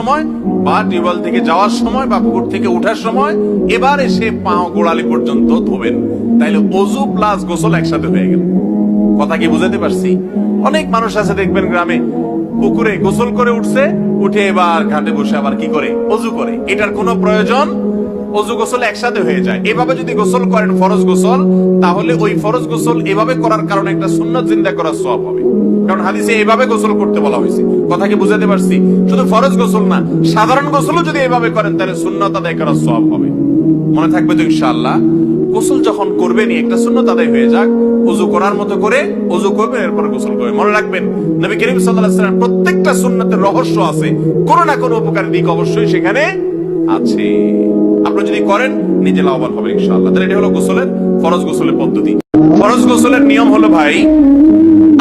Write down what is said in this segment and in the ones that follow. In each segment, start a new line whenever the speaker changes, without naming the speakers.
সময় বা টিউবওয়েল থেকে যাওয়ার সময় বা পুকুর থেকে ওঠার সময় এবার এসে পাও গোড়ালি পর্যন্ত ধোবেন। তাইলে ওযু প্লাস গোসল একসাথে হয়ে গেল। কথা কি বুঝাতে পারছি? অনেক মানুষ আছে দেখবেন গ্রামে পুকুরে গোসল করে উঠছে, উঠে এবার ঘাটে বসে আবার কি করে ওযু করে। এটার কোনো প্রয়োজন? ওযু গোসল একসাথে হয়ে যায়। এভাবে যদি গোসল করেন ফরজ গোসল, তাহলে ওই ফরজ গোসল এভাবে করার কারণে একটা সুন্নাত জিন্দা করার সওয়াব হবে। কারণ হাদিসে এভাবে গোসল করতে বলা হয়েছে। কথা কি বুঝাতে পারছি? শুধু ফরজ গোসল না, সাধারণ গোসলও যদি এভাবে করেন তাহলে সুন্নাত আদায় করার সওয়াব হবে। মনে থাকবে তো ইনশাআল্লাহ? গোসল যখন করবেনই একটা সুন্নাত আদায় হয়ে যাক, ওযু করার মতো করে ওযু করবেন, এরপর গোসল করবেন। মনে রাখবেন নবী করিম সাল্লাল্লাহু আলাইহি ওয়াসাল্লাম প্রত্যেকটা সুন্নাতের রহস্য আছে, কোনো না কোনো উপকারী দিক অবশ্যই সেখানে আছে। আপনি যদি করেন নিজে লাভবান হবে ইনশাআল্লাহ। তাহলে এটা হলো গোসলের ফরজ গোসলের পদ্ধতি। ফরজ গোসলের নিয়ম হলো ভাই,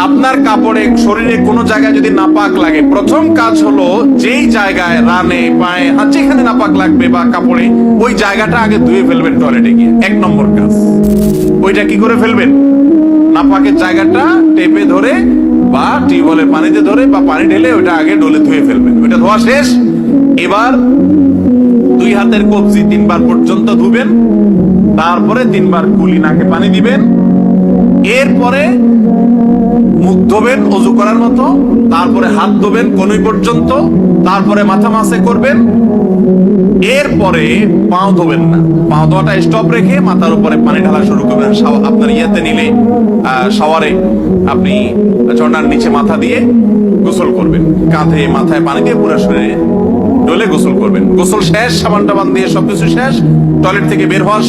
আপনার কাপড়ে শরীরে কোনো জায়গায় যদি নাপাক লাগে, প্রথম কাজ হলো যেই জায়গায় রানে পায়ে যেখানে নাপাক লাগবে বা কাপড়ে, ওই জায়গাটা আগে ধুয়ে ফেলবেন টয়লেটে গিয়ে। এক নম্বর কাজ ওইটা কি করে ফেলবেন? নাপাকের জায়গাটা টেপে ধরে বা টিউবওয়েলের পানিতে ধরে বা পানি ঢেলে ওইটা আগে ডলে ধুয়ে ফেলবেন। ওইটা ধোয়া শেষ, এবার দুই হাতের কবজি 3 বার পর্যন্ত ধুবেন, তারপরে 3 বার কুলি নাকে পানি দিবেন, এরপরে মুখ ধোবেন ওযু করার মতো, তারপরে হাত ধোবেন কনুই পর্যন্ত, তারপরে মাথা মাসে করবেন, এরপরে পাও ধোবেন না। পাও ধোয়াটা স্টপ রেখে মাথার উপরে পানি ঢালা শুরু করবেন। আপনার ইয়েতে নিলে শাওয়ারে আপনি ঝর্ণার নিচে মাথা দিয়ে গোসল করবেন, কাঁধে মাথায় পানি দিয়ে পুরো শরীরে ডলে গোসল করবেন। গোসল শেষ, সাবান টাবান দিয়ে সবকিছু শেষ, টয়লেট থেকে বের হওয়ার